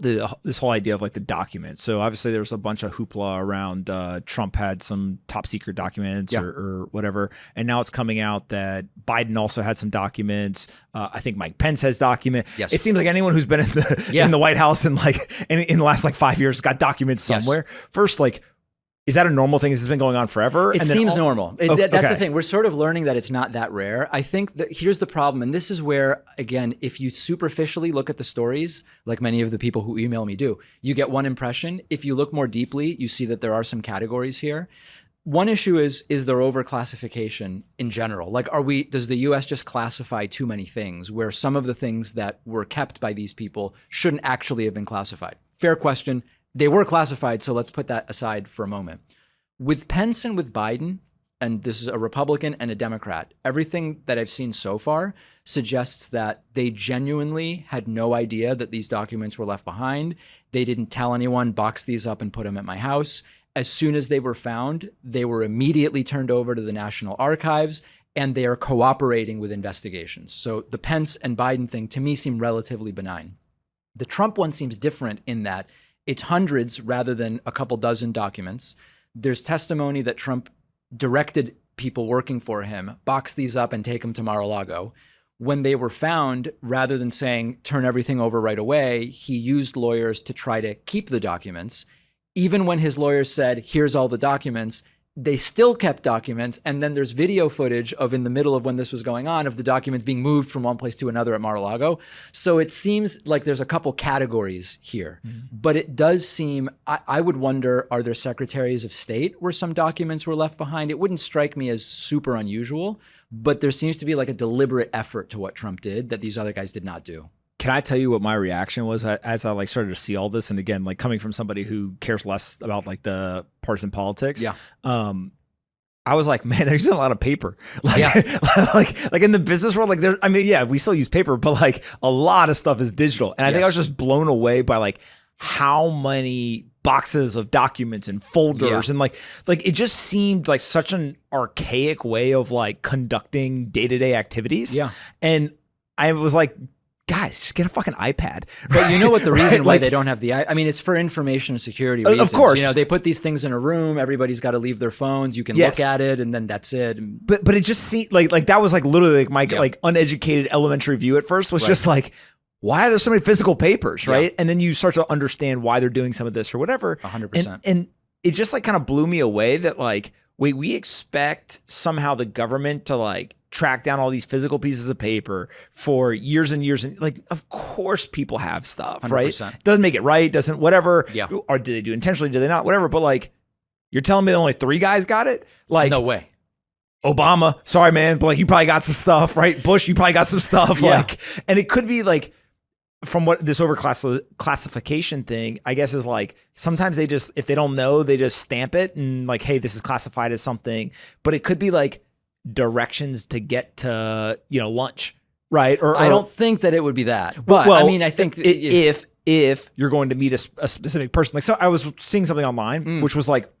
about this whole idea of like the documents? So obviously there's a bunch of hoopla around Trump had some top secret documents or whatever. And now it's coming out that Biden also had some documents. I think Mike Pence has documents. Yes. It seems like anyone who's been in the White House and like in the last like 5 years got documents somewhere. Yes. First, like, is that a normal thing? Has this been going on forever? It seems normal. That's the thing. We're sort of learning that it's not that rare. I think that here's the problem. And this is where, again, if you superficially look at the stories, like many of the people who email me do, you get one impression. If you look more deeply, you see that there are some categories here. One issue is there overclassification in general? Like, does the US just classify too many things where some of the things that were kept by these people shouldn't actually have been classified? Fair question. They were classified, so let's put that aside for a moment. With Pence and with Biden, and this is a Republican and a Democrat, everything that I've seen so far suggests that they genuinely had no idea that these documents were left behind. They didn't tell anyone, box these up and put them at my house. As soon as they were found, they were immediately turned over to the National Archives, and they are cooperating with investigations. So the Pence and Biden thing, to me, seem relatively benign. The Trump one seems different in that it's hundreds rather than a couple dozen documents. There's testimony that Trump directed people working for him, box these up and take them to Mar-a-Lago. When they were found, rather than saying, turn everything over right away, he used lawyers to try to keep the documents. Even when his lawyers said, here's all the documents, they still kept documents. And then there's video footage of in the middle of when this was going on of the documents being moved from one place to another at Mar-a-Lago. So it seems like there's a couple categories here, but it does seem, I would wonder, are there secretaries of state where some documents were left behind? It wouldn't strike me as super unusual, but there seems to be like a deliberate effort to what Trump did that these other guys did not do. Can I tell you what my reaction was as I like started to see all this? And again, like coming from somebody who cares less about like the partisan politics. Yeah. I was like, man, they're using a lot of paper. Like, like in the business world, like I mean, yeah, we still use paper, but like a lot of stuff is digital. And I think I was just blown away by like how many boxes of documents and folders and like it just seemed like such an archaic way of like conducting day-to-day activities. Yeah. And I was like, guys, just get a fucking iPad. But you know what the reason why they don't have I mean, it's for information security reasons. Of course. You know, they put these things in a room, everybody's got to leave their phones, you can look at it, and then that's it. But it just seemed like that was like literally like my like uneducated elementary view at first was just like, why are there so many physical papers, right? And then you start to understand why they're doing some of this or whatever. 100%. And it just like kind of blew me away that like, wait, we expect somehow the government to like track down all these physical pieces of paper for years and years. And like, of course people have stuff, 100%. Right? Doesn't make it right. Doesn't whatever. Yeah. Or did they do intentionally? Did they not? Whatever. But like, you're telling me that only 3 guys got it? Like, no way. Obama, sorry, man. But like, you probably got some stuff, right? Bush, you probably got some stuff. Like, and it could be like, from what this classification thing, I guess is like, sometimes they just, if they don't know, they just stamp it and like, hey, this is classified as something, but it could be like directions to get to, you know, lunch, right? Or I don't think that it would be that, but I mean, I think if you're going to meet a specific person, like, so I was seeing something online, which was like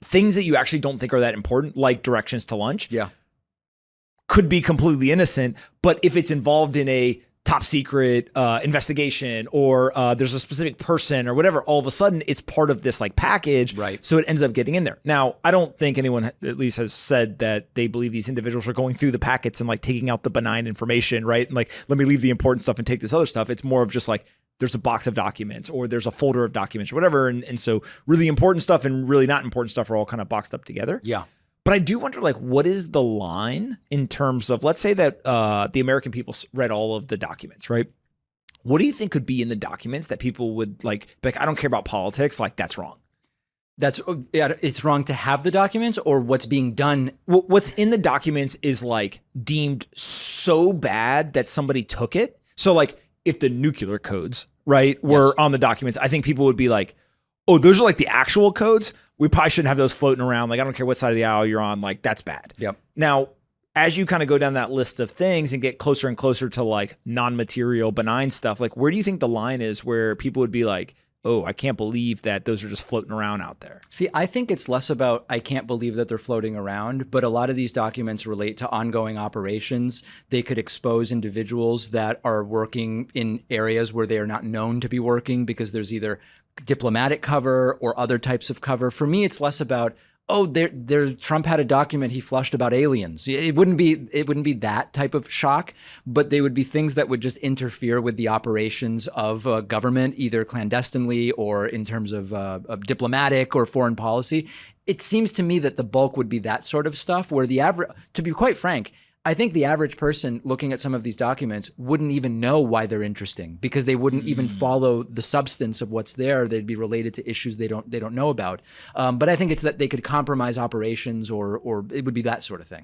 things that you actually don't think are that important, like directions to lunch, could be completely innocent. But if it's involved in a top secret investigation or there's a specific person or whatever, all of a sudden it's part of this like package. Right. So it ends up getting in there. Now, I don't think anyone at least has said that they believe these individuals are going through the packets and like taking out the benign information, right? And like, let me leave the important stuff and take this other stuff. It's more of just like, there's a box of documents or there's a folder of documents or whatever. And so really important stuff and really not important stuff are all kind of boxed up together. Yeah. But I do wonder, like, what is the line in terms of, let's say that the American people read all of the documents, right? What do you think could be in the documents that people would like, I don't care about politics, like that's wrong? It's wrong to have the documents, or what's being done? What's in the documents is like deemed so bad that somebody took it. So like if the nuclear codes, right, were on the documents, I think people would be like, oh, those are like the actual codes. We probably shouldn't have those floating around. Like, I don't care what side of the aisle you're on. Like, that's bad. Yep. Now, as you kind of go down that list of things and get closer and closer to like non-material benign stuff, like where do you think the line is where people would be like, oh, I can't believe that those are just floating around out there. See, I think it's less about I can't believe that they're floating around, but a lot of these documents relate to ongoing operations. They could expose individuals that are working in areas where they are not known to be working because there's either diplomatic cover or other types of cover. For me, it's less about, oh, Trump had a document he flushed about aliens. It wouldn't be that type of shock, but they would be things that would just interfere with the operations of government, either clandestinely or in terms of diplomatic or foreign policy. It seems to me that the bulk would be that sort of stuff, where the average, to be quite frank, I think the average person looking at some of these documents wouldn't even know why they're interesting, because they wouldn't even follow the substance of what's there. They'd be related to issues they don't know about. But I think it's that they could compromise operations, or it would be that sort of thing.